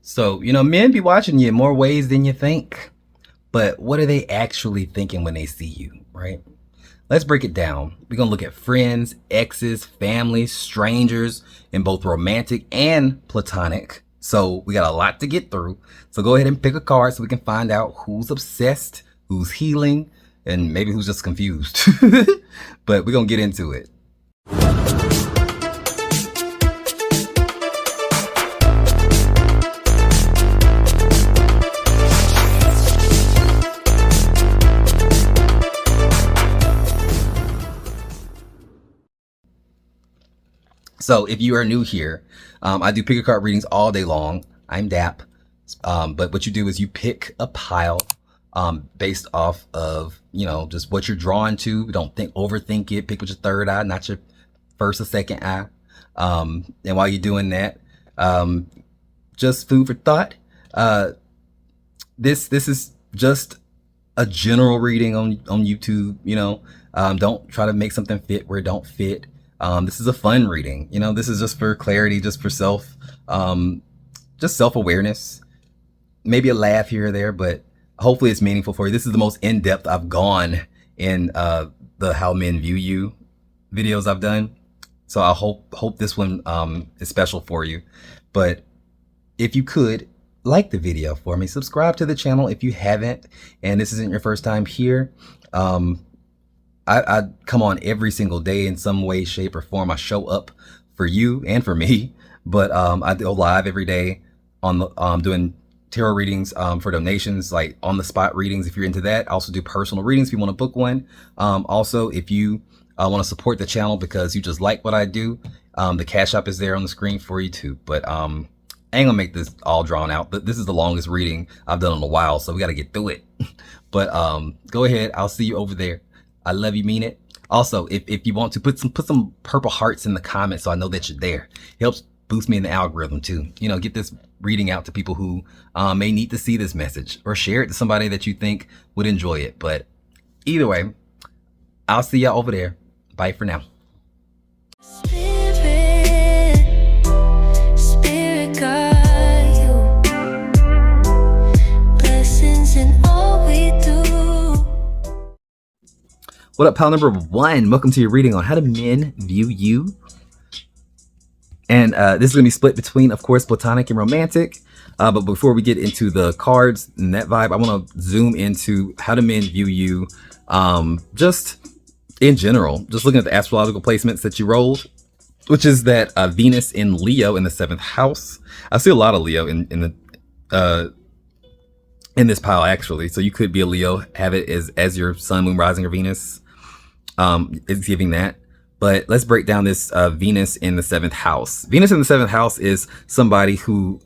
So, men be watching you in more ways than you think. But what are they actually thinking when they see you, right? Let's break it down. We're going to look at friends, exes, family, strangers, in both romantic and platonic. So we got a lot to get through. So go ahead and pick a card so we can find out who's obsessed, who's healing, and maybe who's just confused. But we're going to get into it. So if you are new here, I do pick a card readings all day long. I'm Dap. But what you do is you pick a pile based off of, just what you're drawn to. Don't overthink it. Pick with your third eye, not your first or second eye. And while you're doing that, just food for thought. This is just a general reading on YouTube. Don't try to make something fit where it don't fit. This is a fun reading. This is just for clarity, just for just self-awareness, maybe a laugh here or there, but hopefully it's meaningful for you. This is the most in-depth I've gone in the How Men View You videos I've done. So I hope this one is special for you. But if you could like the video for me, subscribe to the channel if you haven't, and this isn't your first time here. I come on every single day in some way, shape, or form. I show up for you and for me, but I go live every day on doing tarot readings for donations, like on the spot readings if you're into that. I also do personal readings if you want to book one. Also, if you want to support the channel because you just like what I do, the Cash App is there on the screen for you too. But I ain't gonna make this all drawn out, but this is the longest reading I've done in a while, so we got to get through it. But go ahead, I'll see you over there. I love you, mean it. Also, if you want to put some purple hearts in the comments so I know that you're there. It helps boost me in the algorithm too. Get this reading out to people who may need to see this message, or share it to somebody that you think would enjoy it. But either way, I'll see y'all over there. Bye for now. Spirit guide you. Blessings in all we do. What up, pal number 1? Welcome to your reading on How Do Men View You? And this is going to be split between, of course, platonic and romantic. But before we get into the cards and that vibe, I want to zoom into How Do Men View You just in general. Just looking at the astrological placements that you rolled, which is that Venus in Leo in the 7th house. I see a lot of Leo in this pile, actually. So you could be a Leo, have it as your sun, moon, rising, or Venus. It's giving that. But let's break down this Venus in the 7th house. Venus in the 7th house is somebody who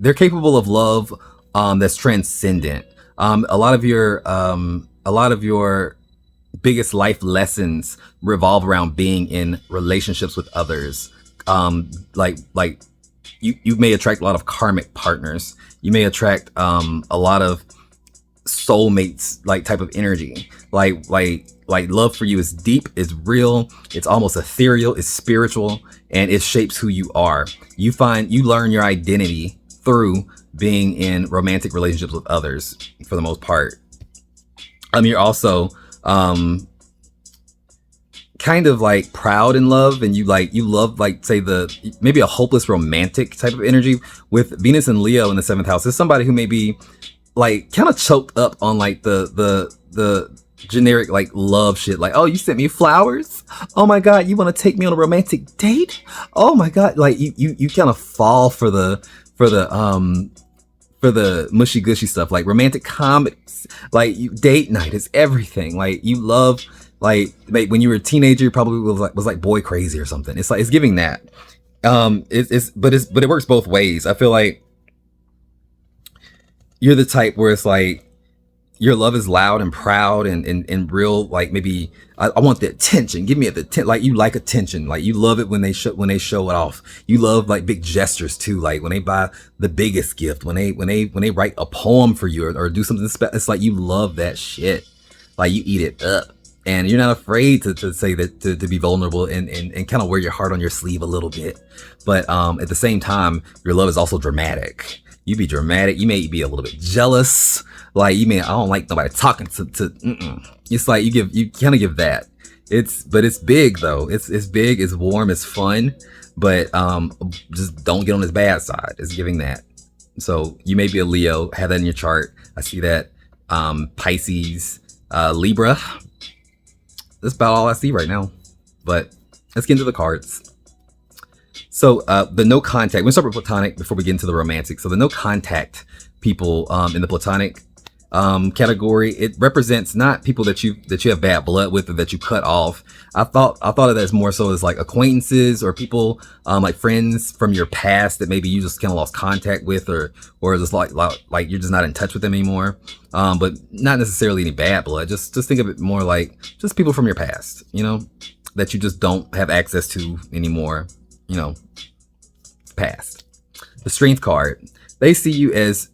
they're capable of love that's transcendent. A lot of your biggest life lessons revolve around being in relationships with others. Like you may attract a lot of karmic partners. You may attract a lot of soulmates, like type of energy. Like love for you is deep, it's real, it's almost ethereal, it's spiritual, and it shapes who you are. You learn your identity through being in romantic relationships with others for the most part. You're also kind of like proud in love, and you love, like, say, maybe a hopeless romantic type of energy. With Venus and Leo in the 7th house, is somebody who may be like kind of choked up on like the generic like love shit, like, oh, you sent me flowers, oh my god, you want to take me on a romantic date, oh my god, like you kind of fall for the mushy gushy stuff, like romantic comedies, like date night is everything, like you love, like when you were a teenager, you probably was like boy crazy or something. It's like, it's giving that. But it works both ways. I feel like you're the type where it's like your love is loud and proud and real, like maybe I want the attention, give me the attention, like you like attention, like you love it when they show it off. You love like big gestures too, like when they buy the biggest gift, when they write a poem for you or do something special. It's like you love that shit, like you eat it up. and you're not afraid to say that, to be vulnerable and kind of wear your heart on your sleeve a little bit. But at the same time, your love is also dramatic. You be dramatic. You may be a little bit jealous. Like I don't like nobody talking to. It's like you kind of give that. But it's big though. It's big. It's warm. It's fun. But just don't get on his bad side. It's giving that. So you may be a Leo. Have that in your chart. I see that. Pisces, Libra. That's about all I see right now. But let's get into the cards. So the no contact. We'll start with platonic before we get into the romantic. So the no contact people in the platonic category, it represents not people that you have bad blood with or that you cut off. I thought of that as more so as like acquaintances or people like friends from your past that maybe you just kind of lost contact with or just like you're just not in touch with them anymore. But not necessarily any bad blood. Just think of it more like just people from your past, you know, that you just don't have access to anymore, you know, past. The strength card, they see you as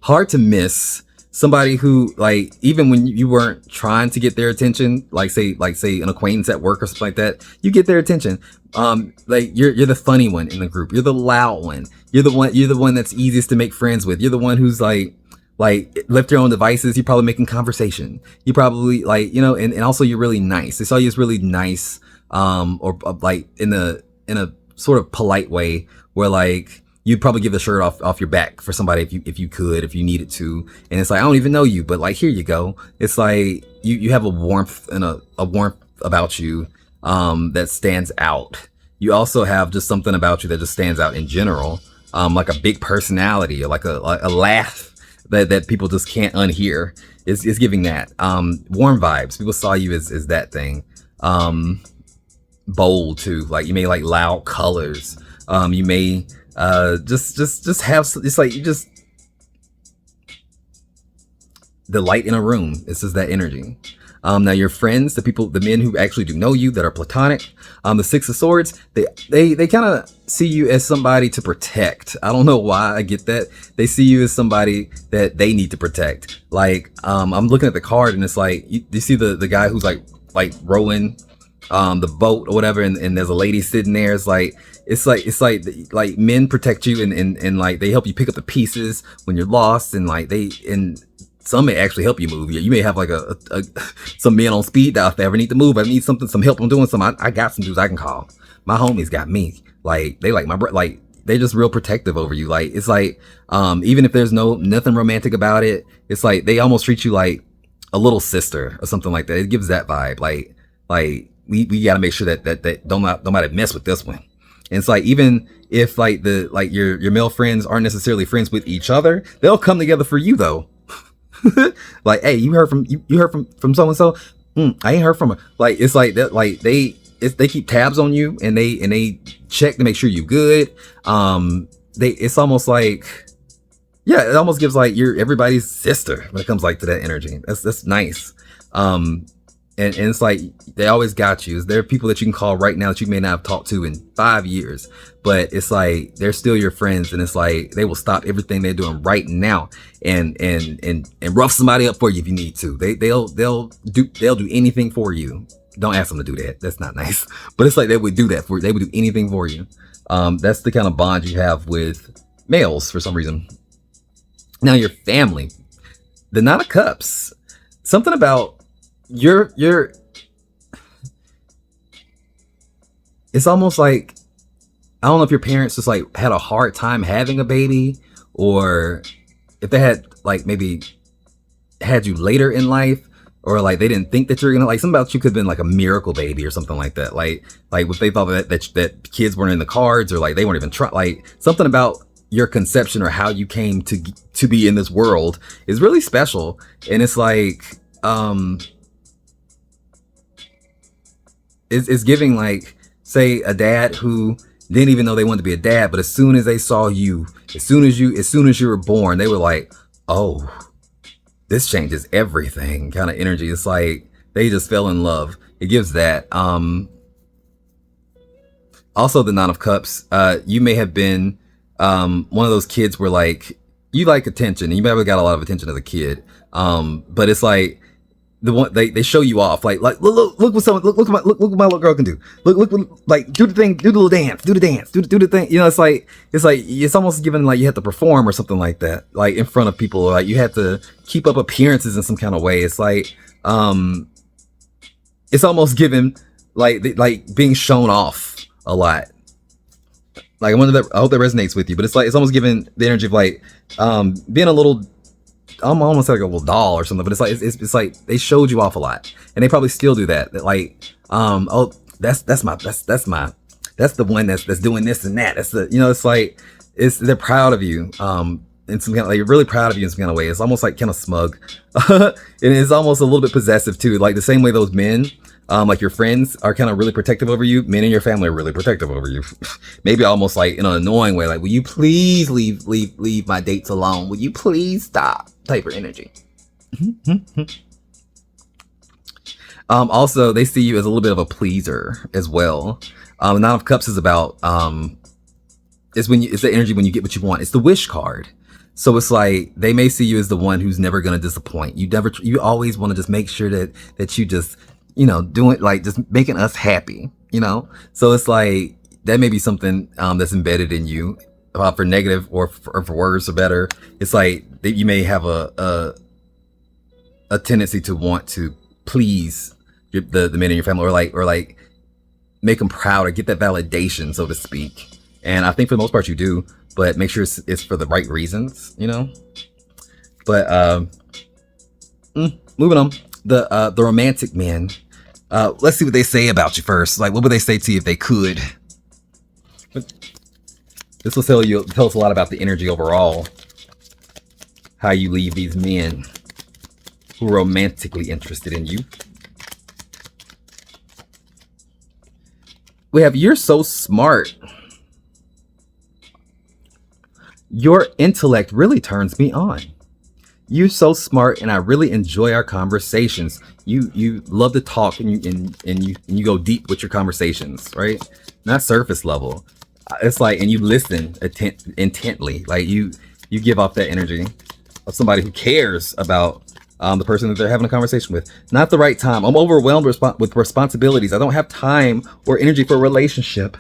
hard to miss, somebody who, like, even when you weren't trying to get their attention, like say an acquaintance at work or something like that, you get their attention. Like you're the funny one in the group, you're the loud one, you're the one that's easiest to make friends with, you're the one who's like left your own devices, you're probably making conversation, you probably like, you know, and also you're really nice. They saw you as really nice, or like in a sort of polite way where like you'd probably give the shirt off your back for somebody if you needed to. And it's like, I don't even know you, but like, here you go. It's like you have a warmth and a warmth about you that stands out. You also have just something about you that just stands out in general, like a big personality or like a laugh that people just can't unhear. Is giving that warm vibes. People saw you as that thing. Bold too. Like you may like loud colors. You may just have, it's like you just, the light in a room, it's just that energy. Now your friends, the men who actually do know you that are platonic, the Six of Swords, they kind of see you as somebody to protect. I don't know why I get that. They see you as somebody that they need to protect. Like I'm looking at the card and it's like you see the guy who's like rowing the boat or whatever, and there's a lady sitting there. It's like men protect you and like they help you pick up the pieces when you're lost, and like and some may actually help you move. You may have like some men on speed dial. If I ever need to move, I need some help. I'm doing something. I got some dudes I can call. My homies got me. Like they like my like they're just real protective over you. Like it's like even if there's nothing romantic about it, it's like they almost treat you like a little sister or something like that. It gives that vibe. Like we got to make sure that nobody mess with this one. And it's like, even if like your male friends aren't necessarily friends with each other, they'll come together for you though. Like, hey, you heard from so and so. I ain't heard from her. Like it's like that. Like they keep tabs on you and they check to make sure you're good. It's almost like, yeah, it almost gives like you're everybody's sister when it comes like to that energy. That's nice. And it's like they always got you. There are people that you can call right now that you may not have talked to in 5 years, but it's like they're still your friends, and it's like they will stop everything they're doing right now and rough somebody up for you if you need to. They'll do anything for you. Don't ask them to do that. That's not nice. But it's like they would do that for you. They would do anything for you. That's the kind of bond you have with males for some reason. Now your family, the Nine of Cups, something about you're it's almost like, I don't know if your parents just like had a hard time having a baby, or if they had like maybe had you later in life, or like they didn't think that you're gonna, like something about you could have been like a miracle baby or something like that. Like if they thought that kids weren't in the cards, or like they weren't even trying, like something about your conception or how you came to be in this world is really special. And it's like it's giving like, say, a dad who didn't even know they wanted to be a dad, but as soon as they saw you, as soon as you were born, they were like, oh, this changes everything kind of energy. It's like they just fell in love. It gives that. Also the Nine of Cups, you may have been one of those kids where like you like attention, and you may have got a lot of attention as a kid, but it's like the one they show you off, like look what someone look what my little girl can do. Look like do the thing, do the little dance, do the dance, do the thing. You know, it's almost given like you have to perform or something like that, like in front of people, or like you have to keep up appearances in some kind of way. It's like it's almost given like being shown off a lot. Like I hope that resonates with you, but it's almost given the energy of like being a little. I'm almost like a little doll or something, but it's like they showed you off a lot, and they probably still do that. That like, oh, that's the one that's doing this and that. That's the, you know, it's like they're proud of you, in some kind of, like, really proud of you in some kind of way. It's almost like kind of smug, and it's almost a little bit possessive too. Like the same way those men, like your friends, are kind of really protective over you. Men in your family are really protective over you. Maybe almost like in an annoying way, like, will you please leave my dates alone? Will you please stop? Type of energy. Also, they see you as a little bit of a pleaser as well. The Nine of Cups is about it's the energy when you get what you want. It's the wish card. So it's like they may see you as the one who's never going to disappoint. You always want to just make sure that you just, you know, doing like just making us happy, you know. So it's like that may be something that's embedded in you. For negative or for worse or better, it's like that you may have a tendency to want to please the men in your family, or like make them proud or get that validation, so to speak. And I think for the most part you do, but make sure it's for the right reasons, you know. But moving on, the romantic men. Let's see what they say about you first. Like, what would they say to you if they could? This will tell us a lot about the energy overall. How you leave these men who are romantically interested in you. We have, you're so smart. Your intellect really turns me on. You're so smart, and I really enjoy our conversations. You love to talk, and you go deep with your conversations, right? Not surface level. It's like, and you listen intently. Like you give off that energy of somebody who cares about the person that they're having a conversation with. Not the right time. I'm overwhelmed with responsibilities. I don't have time or energy for a relationship.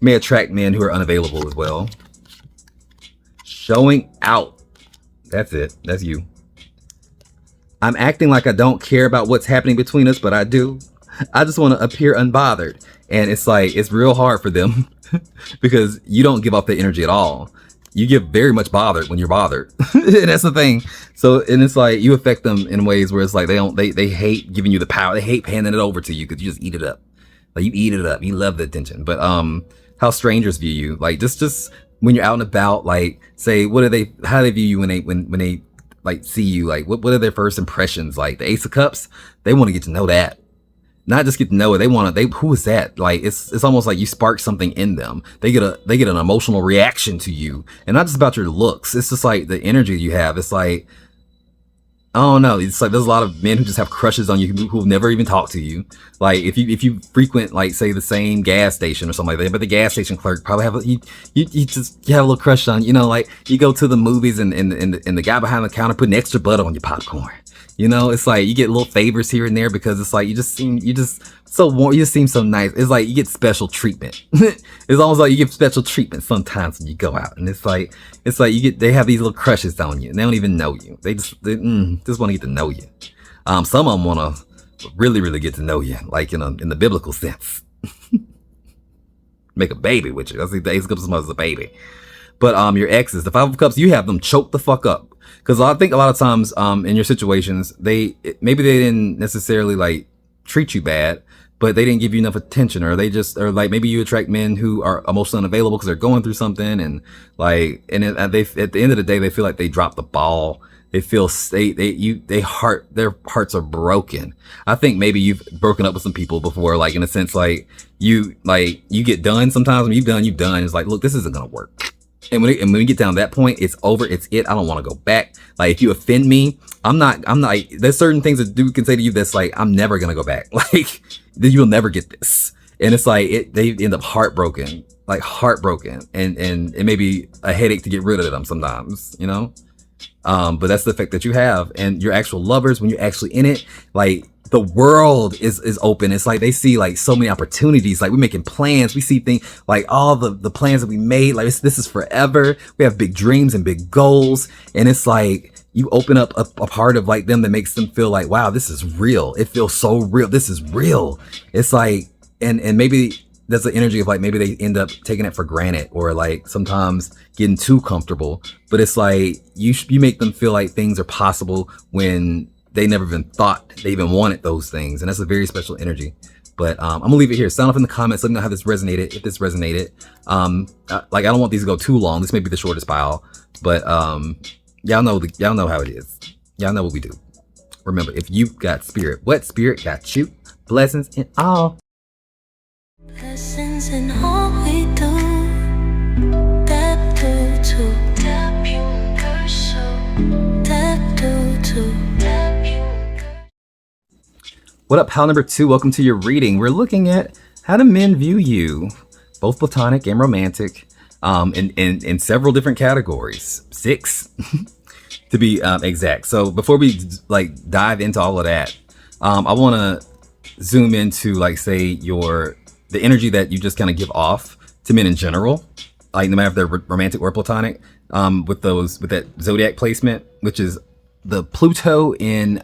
May attract men who are unavailable as well. Showing out. That's it. That's you. I'm acting like I don't care about what's happening between us, but I do. I just want to appear unbothered. And it's like, it's real hard for them because you don't give off the energy at all. You get very much bothered when you're bothered. And that's the thing. So, and it's like you affect them in ways where it's like they hate giving you the power. They hate handing it over to you because you just eat it up. Like you eat it up. You love the attention. But how strangers view you, like just when you're out and about, like say, how do they view you when they like see you? Like what are their first impressions? Like the Ace of Cups, they want to get to know that. Not just get to know it. Who is that? Like it's almost like you spark something in them. They get an emotional reaction to you, and not just about your looks. It's just like the energy you have. It's like, I don't know. It's like there's a lot of men who just have crushes on you who've never even talked to you. Like if you frequent, like say the same gas station or something like that, but the gas station clerk probably have you have a little crush on, you know, like you go to the movies and the guy behind the counter putting extra butter on your popcorn. You know, it's like you get little favors here and there because it's like you just seem so warm. You just seem so nice. It's like you get special treatment. It's almost like you get special treatment sometimes when you go out, and it's like they have these little crushes on you, and they don't even know you. They just want to get to know you. Some of them want to really get to know you, like in the biblical sense. Make a baby with you. That's the Ace of Cups as a baby. But your exes, the Five of Cups, you have them choked the fuck up. Because I think a lot of times in your situations, maybe they didn't necessarily like treat you bad, but they didn't give you enough attention, or like maybe you attract men who are emotionally unavailable because they're going through something, and like at the end of the day they feel like they dropped the ball. They feel their hearts are broken. I think maybe you've broken up with some people before, like in a sense, like you get done sometimes. When you've done. It's like, look, this isn't gonna work. And when we get down to that point, it's over. It's it. I don't want to go back. Like if you offend me, I'm not, there's certain things that dude can say to you that's like, I'm never going to go back. Like you'll never get this. And it's like, they end up heartbroken. And it may be a headache to get rid of them sometimes, you know? But that's the effect that you have. And your actual lovers, when you're actually in it, like the world is open. It's like they see like so many opportunities. Like we're making plans. We see things like all the plans that we made. Like this is forever. We have big dreams and big goals. And it's like you open up a part of like them that makes them feel like, wow, this is real. It feels so real. This is real. It's like, and maybe that's the energy of like, maybe they end up taking it for granted or like sometimes getting too comfortable. But it's like you make them feel like things are possible when they never even thought they even wanted those things. And that's a very special energy. But I'm gonna leave it here. Sound off in the comments. Let me know how this resonated. If this resonated, like I don't want these to go too long. This may be the shortest file, but y'all know how it is. Y'all know what we do. Remember, if you got spirit, what spirit got you? Blessings in all. Blessings in all we do. That do to tap universal. That do to. What up, pal number 2? Welcome to your reading. We're looking at how do men view you, both platonic and romantic, in several different categories, 6 to be exact. So before we like dive into all of that, I want to zoom into like say the energy that you just kind of give off to men in general, like no matter if they're romantic or platonic, with that zodiac placement, which is the Pluto in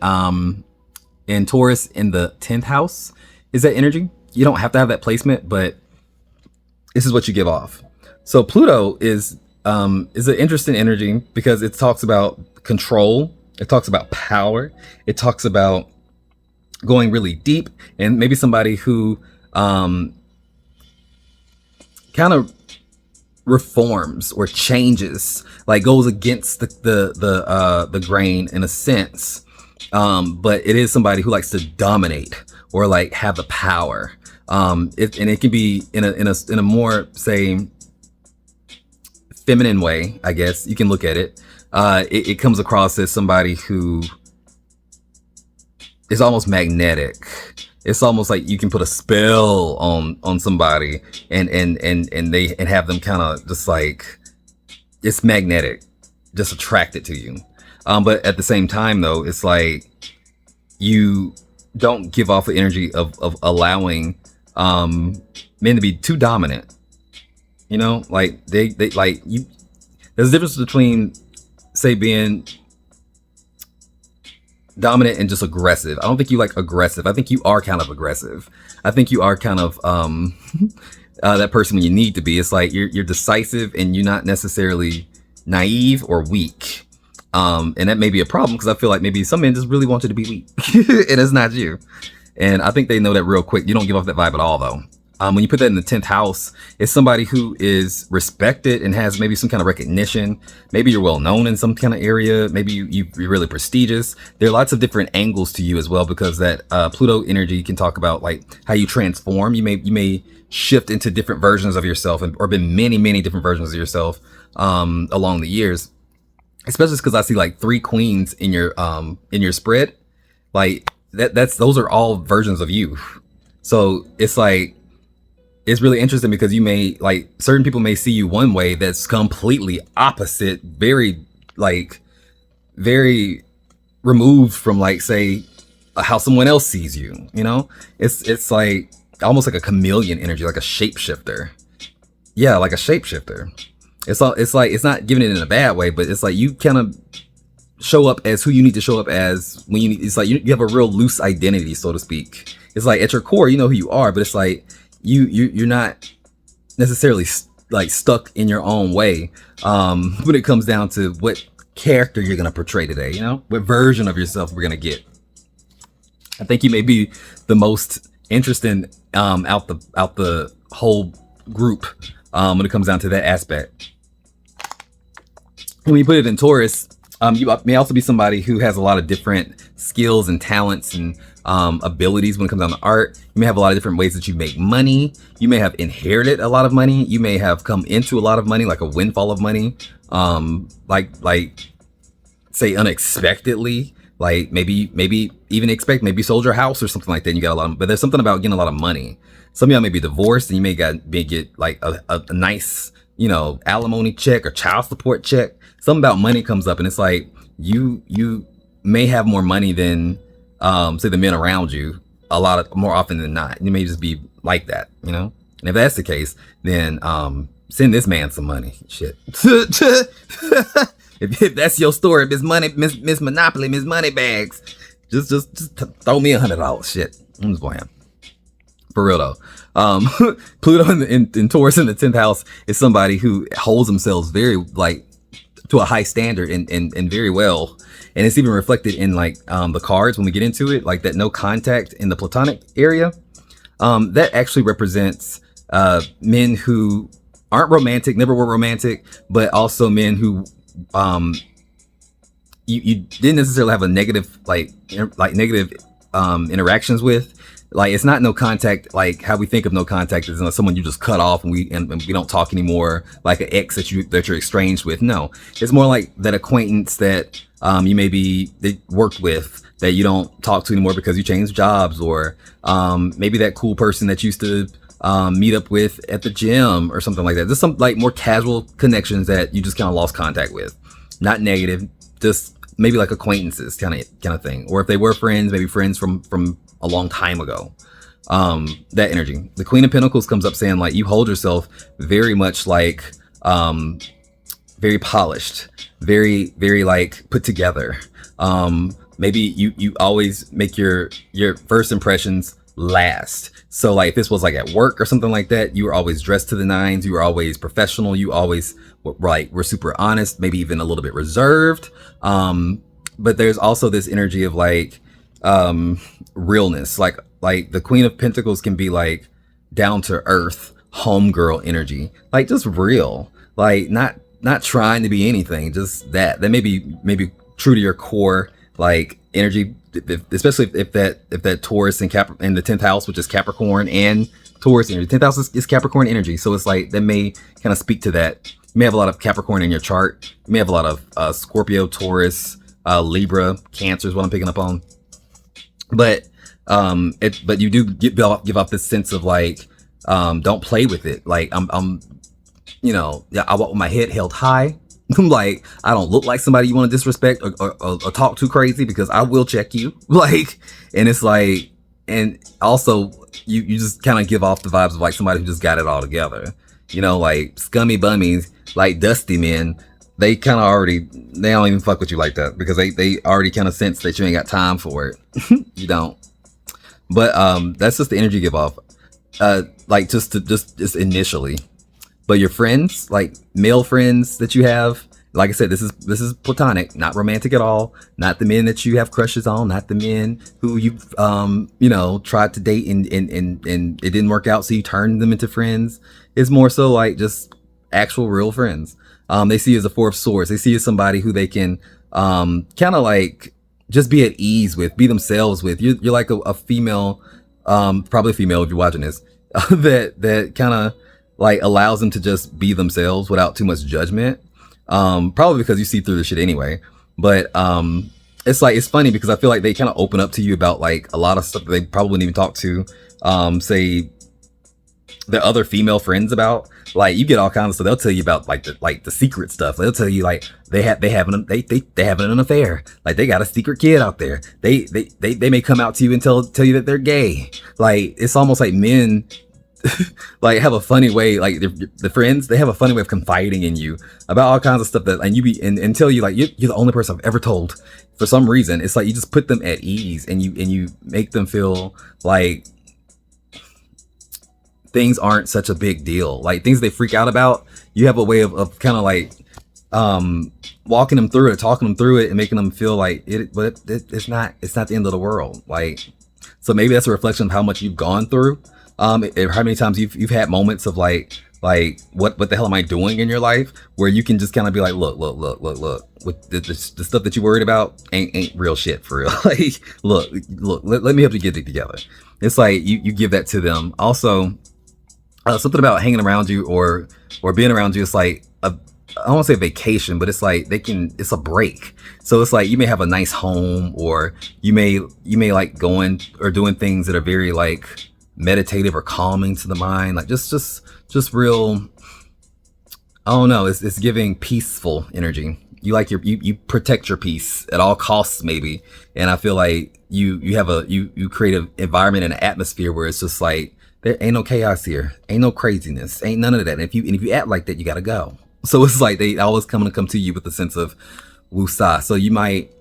Taurus in the 10th house is that energy. You don't have to have that placement, but this is what you give off. So Pluto is an interesting energy because it talks about control. It talks about power. It talks about going really deep, and maybe somebody who kind of reforms or changes, like goes against the grain in a sense. But it is somebody who likes to dominate or like have the power. And it can be in a more say feminine way, I guess you can look at it. It comes across as somebody who is almost magnetic. It's almost like you can put a spell on somebody and have them kind of just like, it's magnetic, just attracted to you. But at the same time though, it's like you don't give off the energy of allowing men to be too dominant. You know, like they like you. There's a difference between say being dominant and just aggressive. I don't think you like aggressive. I think you are kind of aggressive. I think you are kind of that person when you need to be. It's like you're decisive and you're not necessarily naive or weak. And that may be a problem because I feel like maybe some men just really want you to be weak and it's not you. And I think they know that real quick. You don't give off that vibe at all though. When you put that in the 10th house, it's somebody who is respected and has maybe some kind of recognition. Maybe you're well known in some kind of area. Maybe you're really prestigious. There are lots of different angles to you as well, because that Pluto energy can talk about like how you transform. You may shift into different versions of yourself, or been many different versions of yourself along the years. Especially because I see like 3 queens in your spread. Like those are all versions of you. So it's like, it's really interesting because you may like certain people may see you one way that's completely opposite, very removed from like say how someone else sees you. You know, it's like almost like a chameleon energy, like a shapeshifter. Yeah, like a shapeshifter. It's like it's not giving it in a bad way, but it's like you kind of show up as who you need to show up as when you need. It's like you have a real loose identity, so to speak. It's like at your core, you know who you are, but it's like you're not necessarily like stuck in your own way when it comes down to what character you're gonna portray today. You know, what version of yourself we're gonna get. I think you may be the most interesting out the whole group when it comes down to that aspect. When you put it in Taurus, you may also be somebody who has a lot of different skills and talents and abilities when it comes down to art. You may have a lot of different ways that you make money. You may have inherited a lot of money. You may have come into a lot of money, like a windfall of money, like say unexpectedly, like maybe maybe sold your house or something like that. And you got a lot but there's something about getting a lot of money. Some of y'all may be divorced and you may get like a nice, alimony check or child support check. Something about money comes up, and it's like you may have more money than say the men around you more often than not. You may just be like that, and if that's the case, then send this man some money. Shit. if that's your story, Miss Monopoly, Miss Moneybags, just throw me $100. Shit, I'm just playing. For real though. Pluto in Taurus in the 10th house is somebody who holds themselves very to a high standard and very well. And it's even reflected in the cards when we get into it, like that no contact in the platonic area. That actually represents men who aren't romantic, never were romantic, but also men who you didn't necessarily have a negative negative interactions with. Like, it's not no contact like how we think of no contact as someone you just cut off and we don't talk anymore, like an ex that you're estranged with. No, it's more like that acquaintance that you maybe worked with that you don't talk to anymore because you changed jobs, or maybe that cool person that you used to meet up with at the gym or something like that. Just some more casual connections that you just kind of lost contact with. Not negative, just maybe like acquaintances kind of thing. Or if they were friends, maybe friends from a long time ago. That energy. The Queen of Pentacles comes up saying you hold yourself very much very polished, very, very put together. Maybe you always make your first impressions last. So if this was at work or something like that, you were always dressed to the nines, you were always professional, you always were super honest, maybe even a little bit reserved. But there's also this energy of realness. Like the Queen of Pentacles can be down to earth, homegirl energy, just real, not trying to be anything, just that may be true to your core energy, especially if that Taurus in the 10th house, which is Capricorn and Taurus energy. 10th house is Capricorn energy, so it's that may kind of speak to that. You may have a lot of Capricorn in your chart. You may have a lot of Scorpio, Taurus, Libra, Cancer is what I'm picking up on. But you do give off this sense of don't play with it. I'm I walk with my head held high. I don't look like somebody you want to disrespect or talk too crazy, because I will check you. And it's and also you just kind of give off the vibes of somebody who just got it all together. Scummy bummies, dusty men. They kind of they don't even fuck with you like that, because they already kind of sense that you ain't got time for it. You don't. But that's just the energy you give off. Just initially. But your friends, male friends that you have, like I said, this is platonic, not romantic at all. Not the men that you have crushes on, not the men who you've tried to date and it didn't work out, so you turned them into friends. It's more so just actual real friends. They see you as a Four of Swords. They see you as somebody who they can kind of just be at ease with, be themselves with. You're like a female, probably a female if you're watching this, that kind of allows them to just be themselves without too much judgment. Probably because you see through the shit anyway. But it's funny because I feel like they kind of open up to you about a lot of stuff that they probably wouldn't even talk to say their other female friends about. You get all kinds of stuff. They'll tell you about the secret stuff. They'll tell you they having an affair. They got a secret kid out there. They may come out to you and tell you that they're gay. It's almost like men have a funny way, the friends, they have a funny way of confiding in you about all kinds of stuff and tell you you're the only person I've ever told. For some reason, it's you just put them at ease and you make them feel things aren't such a big deal. Things they freak out about, you have a way of kind of walking them through it, talking them through it, and making them feel but it's not the end of the world. So maybe that's a reflection of how much you've gone through. How many times you've had moments of what the hell am I doing in your life, where you can just kind of be look, with the stuff that you worried about ain't real shit for real. Look, let me help you get it together. It's you give that to them. Also, something about hanging around you or being around you. It's I don't want to say vacation, but it's it's a break. So it's you may have a nice home, or you may going or doing things that are very meditative or calming to the mind, just real Oh no, it's giving peaceful energy. You like you protect your peace at all costs, maybe. And I feel like you have you create an environment and an atmosphere where it's just like there ain't no chaos here, ain't no craziness, ain't none of that. And if you act like that, you gotta go. So it's like they always come to you with a sense of wusa. So you might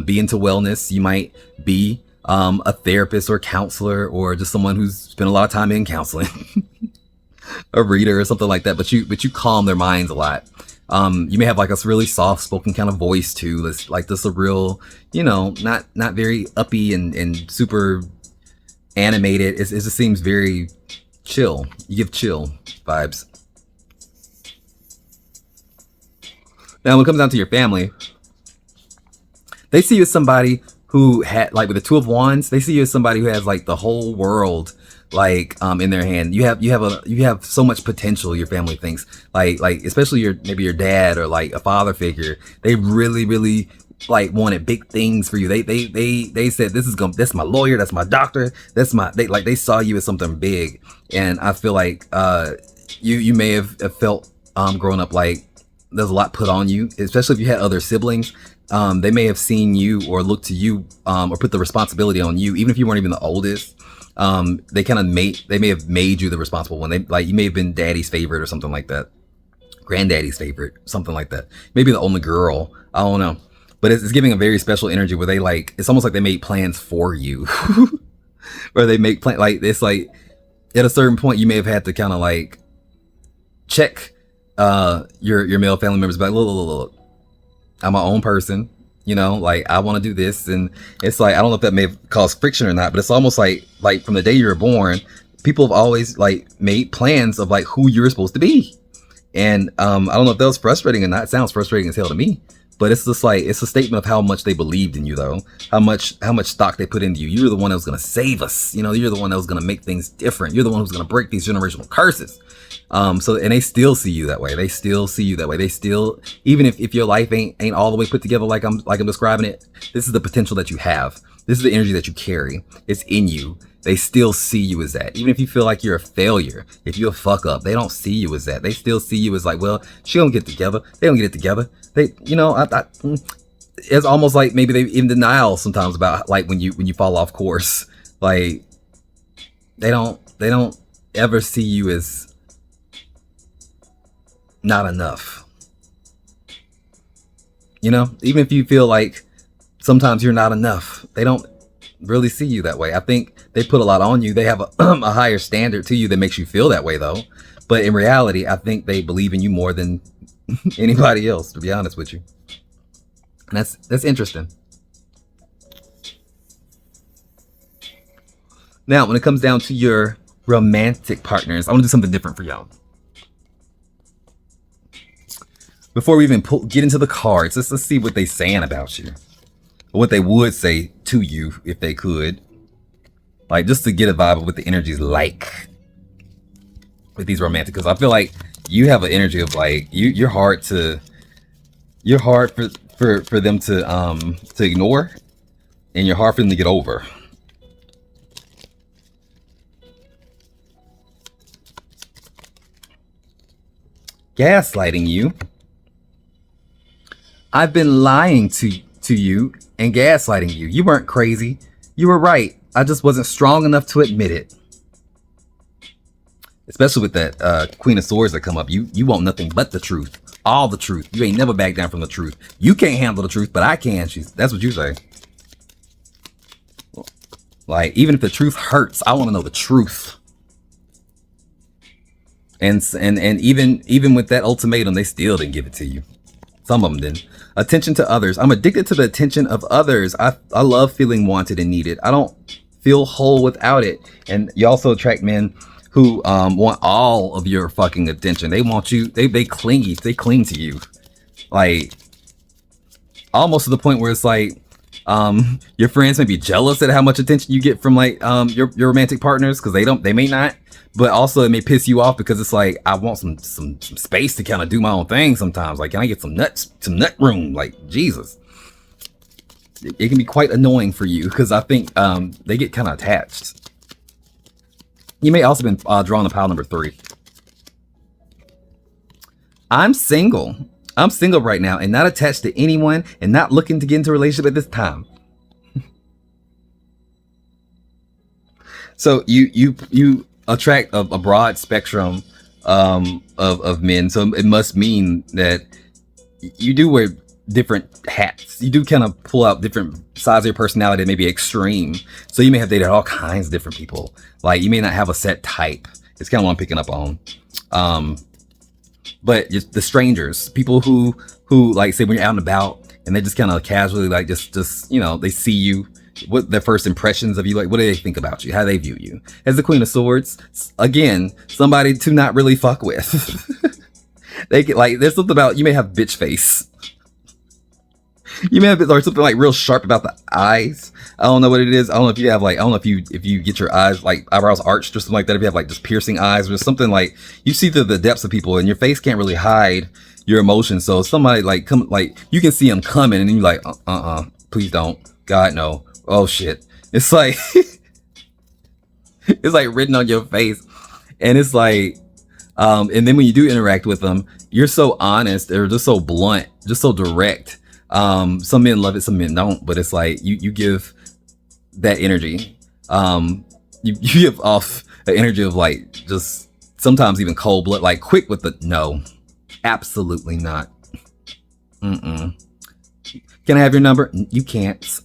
be into wellness, you might be a therapist or counselor or just someone who's spent a lot of time in counseling. A reader or something like that, but you calm their minds a lot. You may have like a really soft spoken kind of voice too. It's like this a real, not very uppy and super animated. It just seems very chill. You give chill vibes. Now when it comes down to your family, they see you as somebody who had, like with the Two of Wands, they see you as somebody who has like the whole world like in their hand. You have so much potential. Your family thinks like especially maybe your dad or like a father figure. They really like wanted big things for you. They said that's my lawyer, that's my doctor, they saw you as something big. And I feel like you may have felt growing up like there's a lot put on you, especially if you had other siblings. They may have seen you or looked to you or put the responsibility on you, even if you weren't even the oldest. They may have made you the responsible one. You may have been daddy's favorite or something like that, granddaddy's favorite, something like that. Maybe the only girl. I don't know, but it's giving a very special energy where it's almost like they made plans for you, where they make plans. Like it's like at a certain point you may have had to kind of like check your male family members, but look, I'm my own person. Like I want to do this, and it's like I don't know if that may have caused friction or not, but it's almost like from the day you were born, people have always like made plans of like who you're supposed to be. And I don't know if that was frustrating or not. It sounds frustrating as hell to me, but it's just like it's a statement of how much they believed in you, though. How much stock they put into you. You're the one that was gonna save us. You're the one that was gonna make things different. You're the one who's gonna break these generational curses. And they still see you that way. They still, even if your life ain't all the way put together like I'm describing it, this is the potential that you have. This is the energy that you carry. It's in you. They still see you as that. Even if you feel like you're a failure, if you're a fuck up, they don't see you as that. They still see you as like, well, she don't get together. They don't get it together. It's almost like maybe they in denial sometimes about like when you fall off course. Like they don't ever see you as not enough. Even if you feel like sometimes you're not enough, they don't really see you that way. I think they put a lot on you. They have a higher standard to you that makes you feel that way, though. But in reality, I think they believe in you more than anybody else, to be honest with you. And that's interesting. Now, when it comes down to your romantic partners, I want to do something different for y'all. Before we even get into the cards, let's see what they're saying about you. Or what they would say to you if they could. Like, just to get a vibe of what the energy is like with these romantic. Because I feel like you have an energy of like, you're hard for them to ignore. And you're hard for them to get over. Gaslighting you. I've been lying to you and gaslighting you. You weren't crazy. You were right. I just wasn't strong enough to admit it. Especially with that Queen of Swords that come up. You want nothing but the truth. All the truth. You ain't never back down from the truth. You can't handle the truth, but I can. That's what you say. Like, even if the truth hurts, I want to know the truth. And even with that ultimatum, they still didn't give it to you. Some of them didn't. Attention to others. I'm addicted to the attention of others. I love feeling wanted and needed. I don't feel whole without it. And you also attract men who want all of your fucking attention. They want you. They cling to you, like almost to the point where it's like your friends may be jealous at how much attention you get from like your romantic partners, because they may not. But also it may piss you off because it's like, I want some space to kind of do my own thing sometimes. Like, can I get some nut room? Like, Jesus. It can be quite annoying for you because I think they get kind of attached. You may also been drawn to pile number 3. I'm single. I'm single right now and not attached to anyone and not looking to get into a relationship at this time. So you attract a broad spectrum of men. So it must mean that you do wear different hats. You do kind of pull out different sides of your personality that may be extreme. So you may have dated all kinds of different people. Like you may not have a set type. It's kind of what I'm picking up on. But just the strangers, people who like say when you're out and about and they just kind of casually like just you know, they see you, what their first impressions of you, like what do they think about you, how they view you. As the Queen of Swords, again, somebody to not really fuck with. They get like, there's something about, you may have bitch face. You may have or something like real sharp about the eyes. I don't know what it is. I don't know if you have like, I don't know if you get your eyes like eyebrows arched or something like that. If you have like just piercing eyes or something, like you see through the depths of people and your face can't really hide your emotions. So somebody like come, like you can see them coming and then you're like, please don't, God no, oh shit. It's like it's like written on your face, and it's like and then when you do interact with them, you're so honest, they're just so blunt, just so direct. Some men love it, some men don't, but it's like you give that energy. You give off the energy of like just sometimes even cold blood, like quick with the no, absolutely not. Can I have your number? You can't.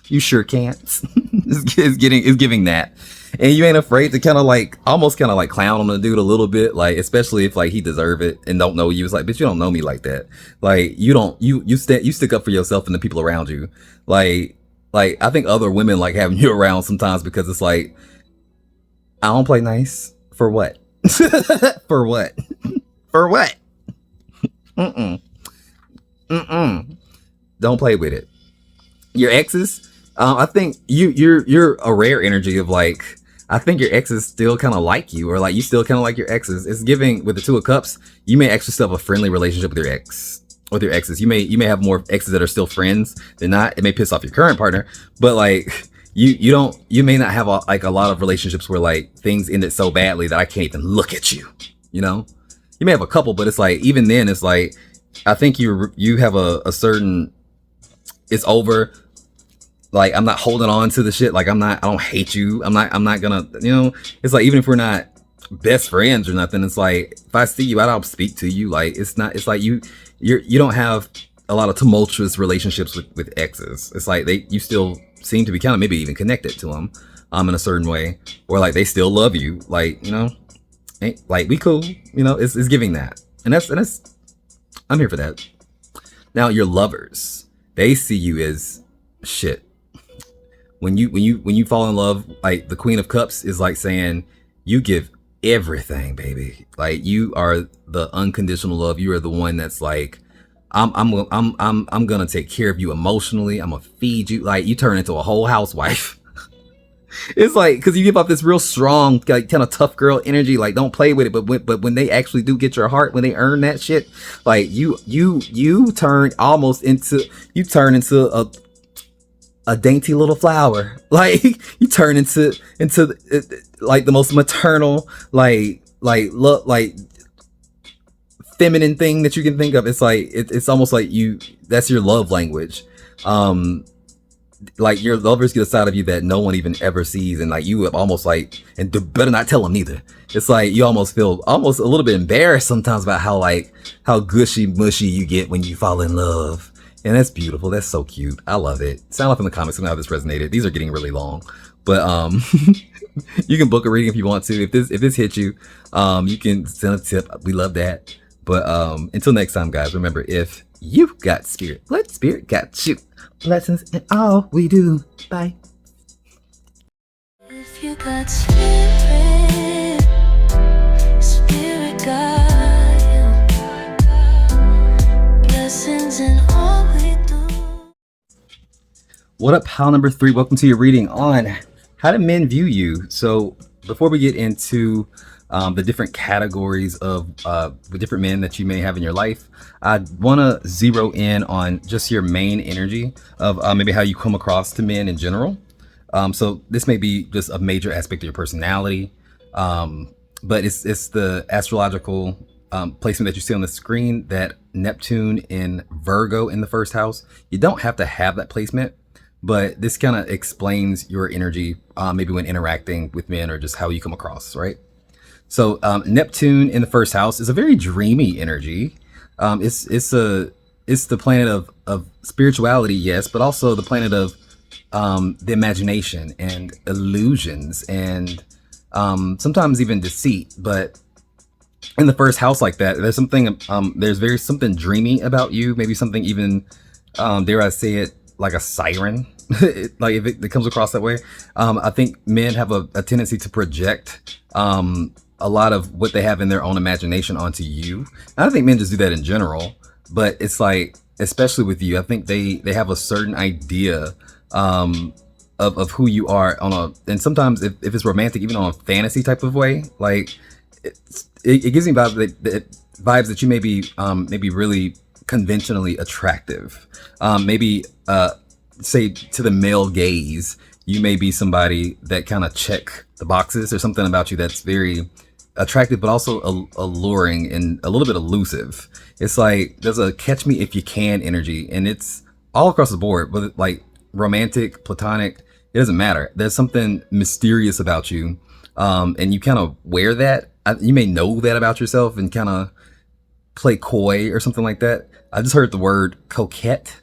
You sure can't. It's giving that. And you ain't afraid to kind of like almost kind of like clown on the dude a little bit, like especially if like he deserve it and don't know you. It's like, bitch, you don't know me like that. Like you stick up for yourself and the people around you. Like I think other women like having you around sometimes because it's like, I don't play nice for what? For what? For what? Don't play with it. Your exes, I think you're a rare energy of like, I think your exes still kind of like you, or like you still kind of like your exes. It's giving with the Two of Cups. You may actually still have a friendly relationship with your exes. You may have more exes that are still friends than not. It may piss off your current partner, but like you may not have a lot of relationships where like things ended so badly that I can't even look at you. You know, you may have a couple, but it's like even then, it's like I think you have a certain, it's over. Like, I'm not holding on to the shit. Like, I don't hate you. I'm not gonna, you know, it's like, even if we're not best friends or nothing, it's like, if I see you, I don't speak to you. Like, it's like you don't have a lot of tumultuous relationships with exes. It's like you still seem to be kind of maybe even connected to them, in a certain way, or like they still love you. Like, you know, like we cool, you know, it's giving that. And that's, I'm here for that. Now your lovers, they see you as shit. When you fall in love, like the Queen of Cups is like saying you give everything, baby. Like you are the unconditional love. You are the one that's like, I'm gonna take care of you emotionally. I'm gonna feed you. Like you turn into a whole housewife. It's like, because you give off this real strong, like kind of tough girl energy. Like don't play with it. But when they actually do get your heart, when they earn that shit, like you turn into a dainty little flower. Like you turn into like the most maternal, like feminine thing that you can think of. It's like it's almost like that's your love language. Like your lovers get a side of you that no one even ever sees, and like you have almost like, and better not tell them either. It's like you almost feel almost a little bit embarrassed sometimes about how gushy mushy you get when you fall in love. And that's beautiful. That's so cute. I love it. Sound off in the comments how this resonated. These are getting really long, but you can book a reading if you want to. If this hit you, you can send a tip. We love that. But until next time, guys, remember, if you got spirit, let spirit got you. Blessings in all we do. Bye. If you got spirit, spirit got you. Blessings in all we do. What up, pile number 3? Welcome to your reading on how do men view you. So before we get into the different categories of the different men that you may have in your life, I want to zero in on just your main energy of maybe how you come across to men in general. So this may be just a major aspect of your personality, but it's the astrological placement that you see on the screen, that Neptune in Virgo in the first house. You don't have to have that placement, but this kind of explains your energy, maybe when interacting with men or just how you come across, right? So Neptune in the first house is a very dreamy energy. It's the planet of spirituality, yes, but also the planet of the imagination and illusions and sometimes even deceit. But in the first house like that, there's something something dreamy about you, maybe something even dare I say it, like a siren. Like if it comes across that way. I think men have a tendency to project a lot of what they have in their own imagination onto you. And I think men just do that in general, but it's like, especially with you, I think they have a certain idea of who you are and sometimes if it's romantic, even on a fantasy type of way, like it gives me vibes that you may be maybe really conventionally attractive. Maybe say to the male gaze, you may be somebody that kind of check the boxes. There's something about you that's very attractive, but also alluring and a little bit elusive. It's like there's a catch me if you can energy, and it's all across the board, but like romantic, platonic, it doesn't matter. There's something mysterious about you, and you kind of wear that. You may know that about yourself and kind of play coy or something like that. I just heard the word coquette.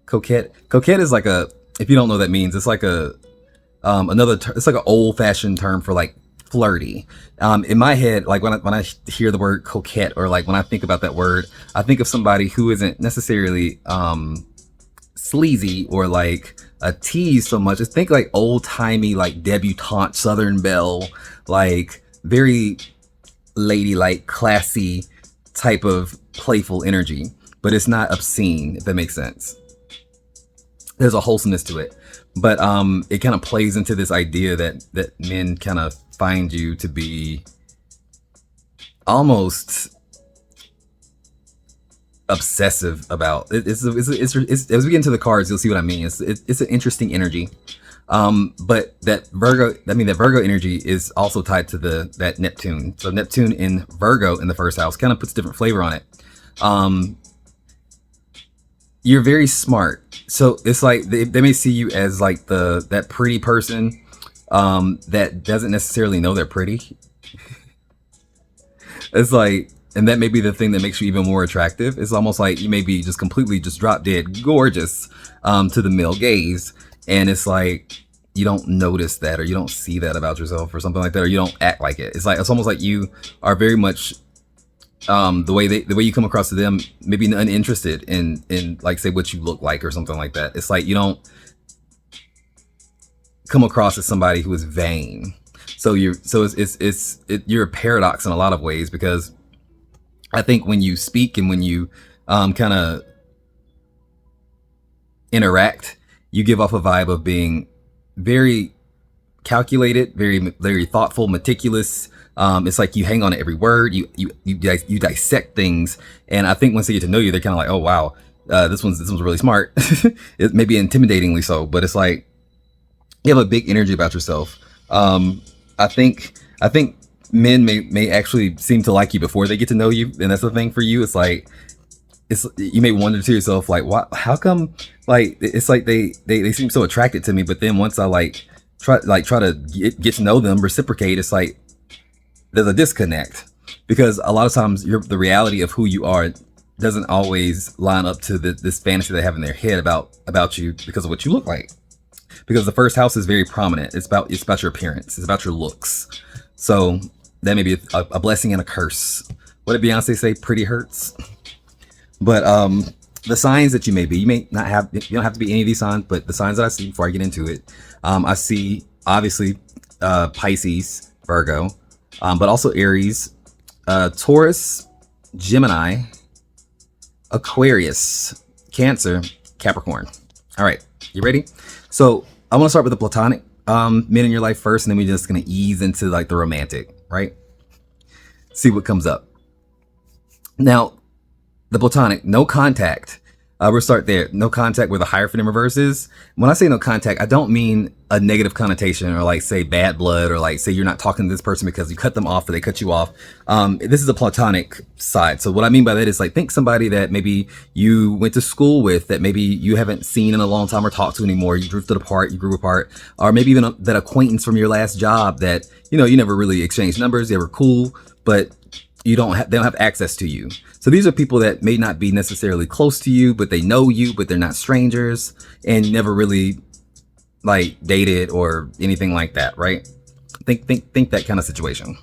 Coquette is like if you don't know what that means, it's like it's like an old fashioned term for like flirty. In my head, like when I hear the word coquette, or like when I think about that word, I think of somebody who isn't necessarily sleazy or like a tease so much. Just think like old timey, like debutante Southern belle, like very ladylike, classy type of playful energy, but it's not obscene, if that makes sense. There's a wholesomeness to it, but it kind of plays into this idea that men kind of find you to be almost obsessive about. As we get into the cards, you'll see what I mean. It's an interesting energy, but that Virgo energy is also tied to that Neptune. So Neptune in Virgo in the first house kind of puts different flavor on it. You're very smart. So it's like they may see you as like that pretty person that doesn't necessarily know they're pretty. It's like, and that may be the thing that makes you even more attractive. It's almost like you may be just completely just drop dead gorgeous to the male gaze, and it's like you don't notice that, or you don't see that about yourself, or something like that, or you don't act like it. It's almost like you are very much the way you come across to them, maybe uninterested in like say what you look like or something like that. It's like you don't come across as somebody who is vain. So you're a paradox in a lot of ways, because I think when you speak and when you kind of interact, you give off a vibe of being very calculated, very, very thoughtful, meticulous. It's like you hang on to every word, you dissect things, and I think once they get to know you, they're kind of like, oh wow, this one's really smart. It may be intimidatingly so, but it's like you have a big energy about yourself. I think men may actually seem to like you before they get to know you, and that's the thing for you. It's like you may wonder to yourself, like, what? How come? Like it's like they seem so attracted to me, but then once I try to get to know them, reciprocate, it's like there's a disconnect, because a lot of times the reality of who you are doesn't always line up to this fantasy they have in their head about you because of what you look like. Because the first house is very prominent. It's about your appearance. It's about your looks. So that may be a blessing and a curse. What did Beyonce say? Pretty hurts. But the signs that you may be, you don't have to be any of these signs, but the signs that I see before I get into it, I see obviously Pisces, Virgo, but also Aries, Taurus, Gemini, Aquarius, Cancer, Capricorn. All right, you ready? So I want to start with the platonic men in your life first, and then we're just going to ease into like the romantic, right? See what comes up. Now, the platonic, no contact. We'll start there. No contact with a Hierophant in reverse is, when I say no contact, I don't mean a negative connotation or like say bad blood or like say you're not talking to this person because you cut them off or they cut you off. This is a platonic side. So what I mean by that is like, think somebody that maybe you went to school with that maybe you haven't seen in a long time or talked to anymore. You drifted apart, you grew apart, or maybe even that acquaintance from your last job that, you know, you never really exchanged numbers. They were cool, but they don't have access to you. So these are people that may not be necessarily close to you, but they know you, but they're not strangers and never really like dated or anything like that, right? Think that kind of situation.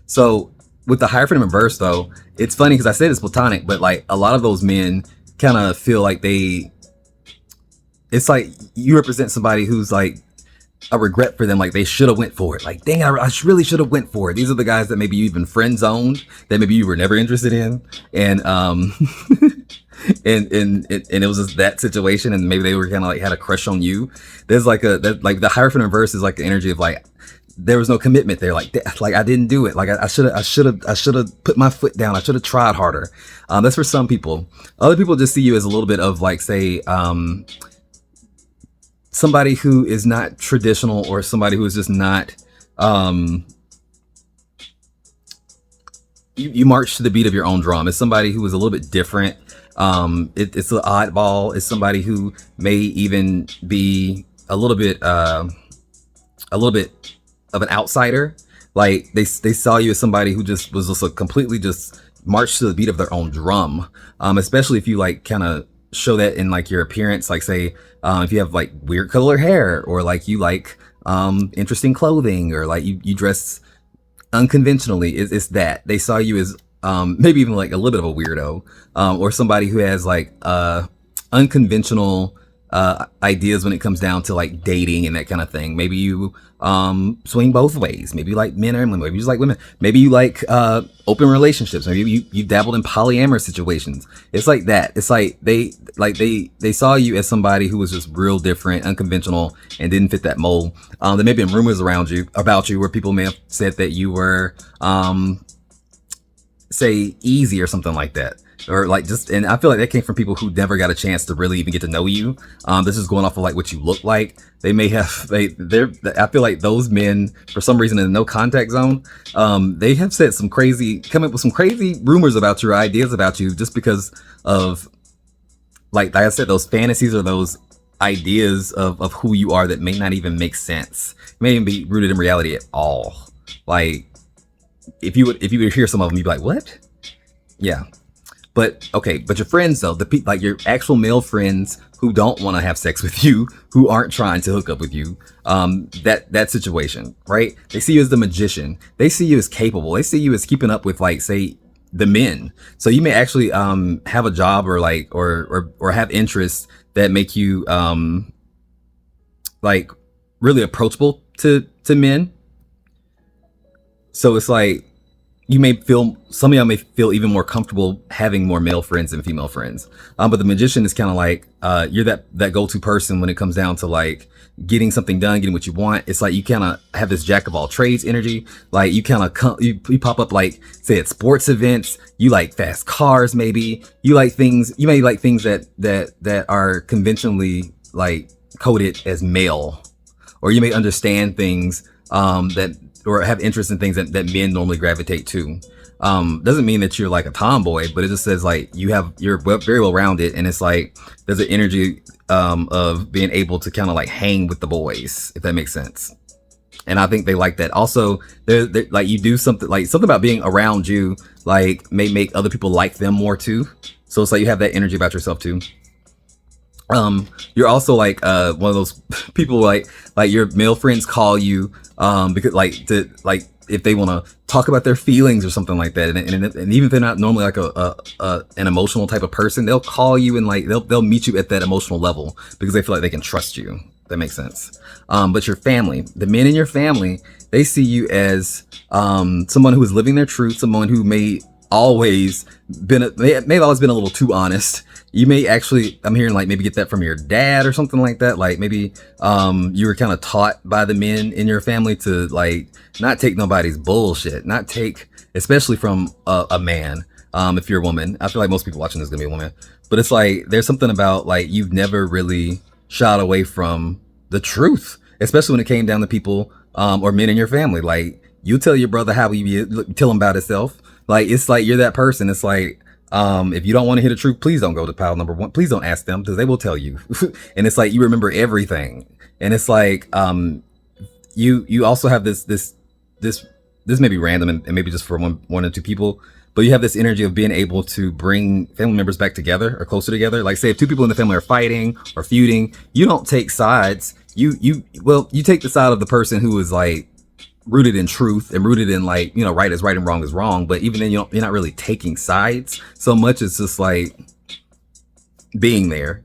So with the Hierophant in reverse though, it's funny because I said it's platonic, but like a lot of those men kind of feel like it's like you represent somebody who's like a regret for them, like they should have went for it. Like, dang, I really should have went for it. These are the guys that maybe you even friend zoned, that maybe you were never interested in, and and it was just that situation, and maybe they were kind of like had a crush on you. There's like like the Hierophant in reverse is like the energy of like there was no commitment there. Like I didn't do it. Like I should have put my foot down. I should have tried harder. That's for some people. Other people just see you as a little bit of like say somebody who is not traditional or somebody who is just not, you march to the beat of your own drum. It's somebody who is a little bit different. It's an oddball. It's somebody who may even be a little bit of an outsider. Like they saw you as somebody who just was just a completely just marched to the beat of their own drum. Especially if you like kind of show that in like your appearance, like say if you have like weird color hair or like you like interesting clothing or like you dress unconventionally. It's that they saw you as maybe even like a little bit of a weirdo or somebody who has like unconventional ideas when it comes down to like dating and that kind of thing. Maybe you swing both ways. Maybe you like men and women. Maybe you just like women. Maybe you like open relationships. Maybe you dabbled in polyamorous situations. It's like that. It's like they saw you as somebody who was just real different, unconventional, and didn't fit that mold. There may have been rumors about you where people may have said that you were say easy or something like that. Or like just, and I feel like that came from people who never got a chance to really even get to know you. This is going off of like what you look like. They may have, I feel like those men, for some reason in the no contact zone, they have said come up with some crazy rumors about you or ideas about you just because of, like I said, those fantasies or those ideas of who you are that may not even make sense. It may even be rooted in reality at all. Like if you would hear some of them, you'd be like, what? Yeah. But okay, but your friends though, like your actual male friends who don't want to have sex with you, who aren't trying to hook up with you, that situation, right? They see you as the magician. They see you as capable. They see you as keeping up with like, say, the men. So you may actually have a job or like or have interests that make you like really approachable to men. So it's like some of y'all may feel even more comfortable having more male friends than female friends. But the magician is kind of like, you're that go-to person when it comes down to like getting something done, getting what you want. It's like you kind of have this jack of all trades energy. Like you kind of you pop up like say at sports events. You like fast cars, maybe. You like things. You may like things that are conventionally like coded as male, or you may understand things or have interest in things that men normally gravitate to. Doesn't mean that you're like a tomboy, but it just says like you're very well rounded, and it's like there's an energy of being able to kind of like hang with the boys, if that makes sense. And I think they like that. Also, they're like you do something about being around you, like may make other people like them more too. So it's like you have that energy about yourself too. You're also like one of those people like your male friends call you because if they want to talk about their feelings or something like that, and even if they're not normally like an emotional type of person, they'll call you and like they'll meet you at that emotional level because they feel like they can trust you. That makes sense. But your family, the men in your family, they see you as someone who is living their truth, someone who may always been a little too honest. You may actually, I'm hearing like maybe get that from your dad or something like that. Like maybe you were kind of taught by the men in your family to like not take nobody's bullshit, not take, especially from a man. If you're a woman, I feel like most people watching this is gonna be a woman, but it's like there's something about like you've never really shied away from the truth, especially when it came down to people or men in your family. Like you tell your brother how you tell him about himself. Like it's like you're that person. It's like if you don't want to hear the truth, please don't go to pile number one. Please don't ask them because they will tell you. And it's like you remember everything. And it's like you also have this may be random and maybe just for one or two people, but you have this energy of being able to bring family members back together or closer together. Like say if two people in the family are fighting or feuding, you don't take sides. You take the side of the person who is like rooted in truth and rooted in like, you know, right is right and wrong is wrong. But even then you're not really taking sides so much. It's just like being there.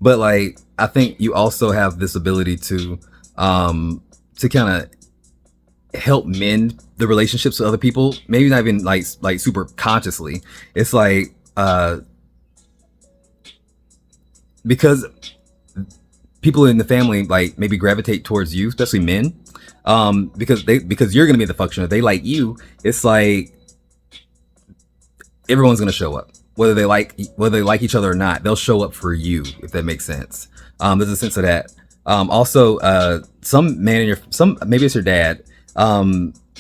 But like, I think you also have this ability to kind of help mend the relationships with other people, maybe not even like super consciously. It's like because people in the family like maybe gravitate towards you, especially men, because you're gonna be the functioner. They like you. It's like everyone's gonna show up, whether they like each other or not. They'll show up for you, if that makes sense. There's a sense of that. Also, some man maybe it's your dad,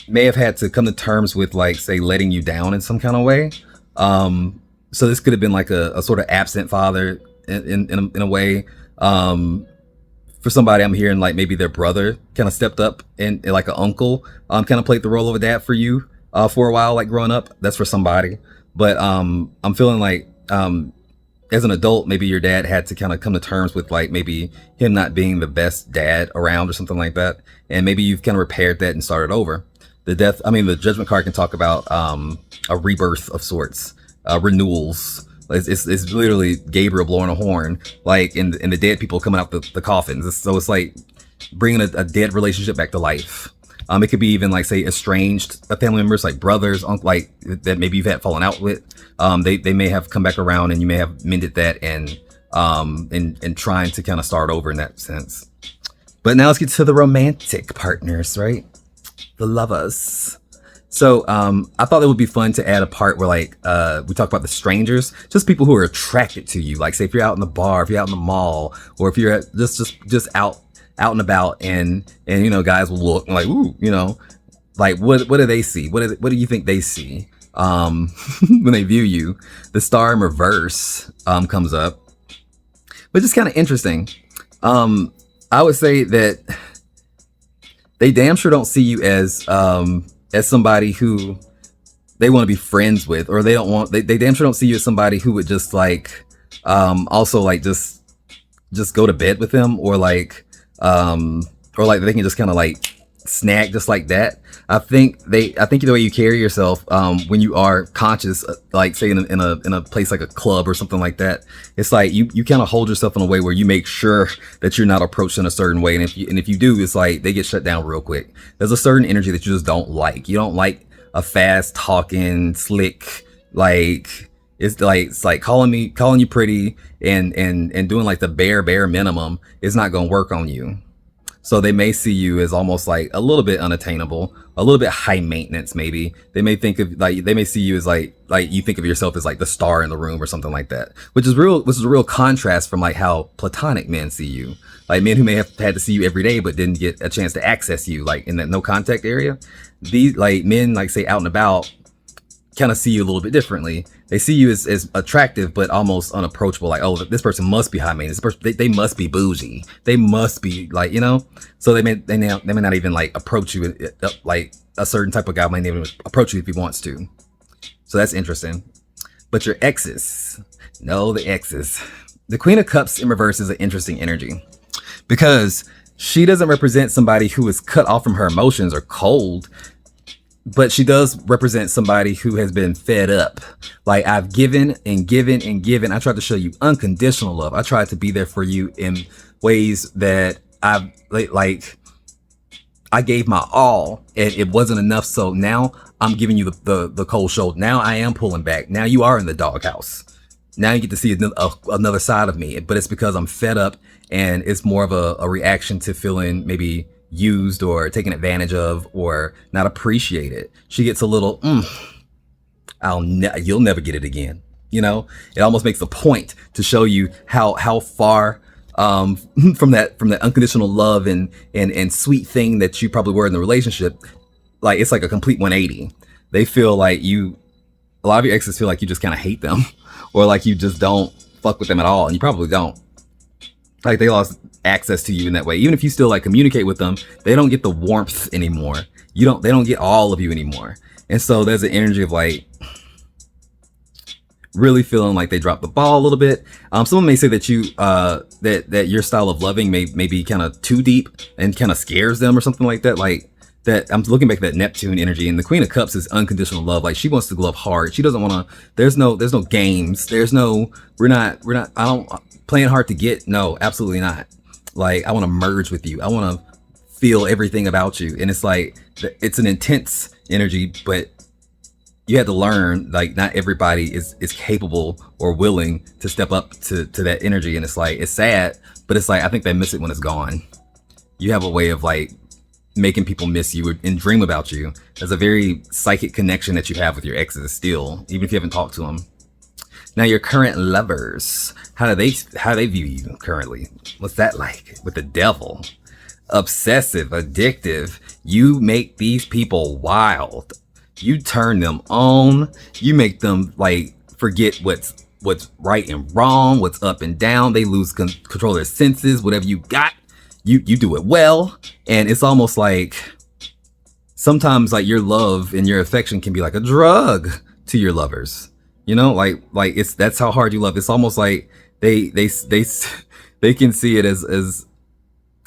may have had to come to terms with like say letting you down in some kind of way. So this could have been like a sort of absent father in a way. For somebody, I'm hearing like maybe their brother kind of stepped up and like an uncle kind of played the role of a dad for you for a while, like growing up. That's for somebody. But I'm feeling like as an adult, maybe your dad had to kind of come to terms with like maybe him not being the best dad around or something like that. And maybe you've kind of repaired that and started over. The judgment card can talk about a rebirth of sorts, renewals. It's literally Gabriel blowing a horn, like and the dead people coming out the coffins. So it's like bringing a dead relationship back to life. It could be even like say estranged family members, like brothers, like that maybe you've had fallen out with. They may have come back around and you may have mended that and trying to kind of start over in that sense. But now let's get to the romantic partners, right? The lovers. So I thought it would be fun to add a part where like we talk about the strangers, just people who are attracted to you. Like say if you're out in the bar, if you're out in the mall, or if you're just out and about and you know guys will look like, ooh, you know, like what do they see? What do you think they see when they view you? The star in reverse comes up, which is kind of interesting. I would say that they damn sure don't see you as somebody who they want to be friends with, or they damn sure don't see you as somebody who would just like also like just go to bed with them, or like they can just kind of like snag just like that. I think the way you carry yourself when you are conscious, like say in a place like a club or something like that, it's like you kind of hold yourself in a way where you make sure that you're not approached in a certain way, and if you do, it's like they get shut down real quick. There's a certain energy that you just don't like. You don't like a fast talking, slick, like it's like calling you pretty and doing like the bare minimum is not gonna work on you. So they may see you as almost like a little bit unattainable, a little bit high maintenance. Maybe they may see you as like you think of yourself as like the star in the room or something like that, which is a real contrast from like how platonic men see you, like men who may have had to see you every day but didn't get a chance to access you, like in that no contact area. These like men, like say out and about, kind of see you a little bit differently. They see you as attractive but almost unapproachable, like, oh, this person must be high maintenance, this person, they must be bougie, they must be like, you know. So they may not even like approach you, like a certain type of guy might even approach you if he wants to. So that's interesting. But your exes, the exes, the Queen of Cups in reverse is an interesting energy because she doesn't represent somebody who is cut off from her emotions or cold, but she does represent somebody who has been fed up. Like, I've given and given and given. I tried to show you unconditional love. I tried to be there for you in ways that I gave my all and it wasn't enough. So now I'm giving you the cold shoulder. Now I am pulling back. Now you are in the doghouse. Now you get to see another side of me, but it's because I'm fed up and it's more of a reaction to feeling maybe used or taken advantage of or not appreciated. She gets a little, you'll never get it again. You know, it almost makes a point to show you how far from that unconditional love and sweet thing that you probably were in the relationship. Like, it's like a complete 180. They feel like a lot of your exes feel like you just kind of hate them, or like you just don't fuck with them at all, and you probably don't. Like, they lost access to you in that way. Even if you still like communicate with them, they don't get the warmth anymore. They don't get all of you anymore. And so there's an energy of like really feeling like they dropped the ball a little bit. Someone may say that that your style of loving may be kind of too deep and kind of scares them or something like that. Like that, I'm looking back at that Neptune energy, and the Queen of Cups is unconditional love. Like, she wants to love hard. She doesn't want to. There's no games. We're not. I don't playing hard to get. No, absolutely not. Like, I want to merge with you. I want to feel everything about you, and it's like it's an intense energy, but you had to learn, like, not everybody is capable or willing to step up to that energy. And it's like, it's sad, but it's like, I think they miss it when it's gone. You have a way of like making people miss you and dream about you. There's a very psychic connection that you have with your exes still, even if you haven't talked to them. Now, your current lovers, how do they view you currently? What's that like with the devil? Obsessive, addictive. You make these people wild. You turn them on. You make them like forget what's right and wrong, what's up and down. They lose control of their senses. Whatever you got, you do it well. And it's almost like sometimes like your love and your affection can be like a drug to your lovers. You know, like that's how hard you love. It's almost like they can see it as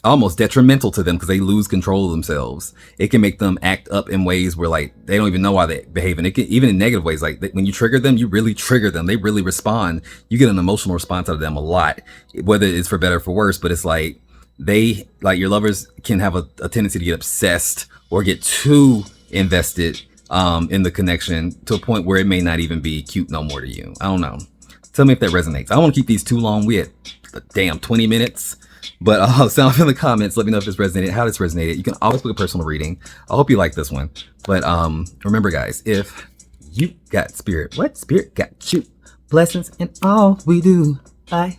almost detrimental to them because they lose control of themselves. It can make them act up in ways where like they don't even know why they're behaving. It can, even in negative ways, like when you trigger them, you really trigger them. They really respond. You get an emotional response out of them a lot, whether it's for better or for worse. But it's like your lovers can have a tendency to get obsessed or get too invested in the connection to a point where it may not even be cute no more to you. I don't know. Tell me if that resonates. I don't want to keep these too long. We had a damn 20 minutes. But sound off in the comments. Let me know if this resonated, how this resonated. You can always book a personal reading. I hope you like this one. But remember, guys, if you got spirit, what spirit got you? Blessings in all we do. Bye.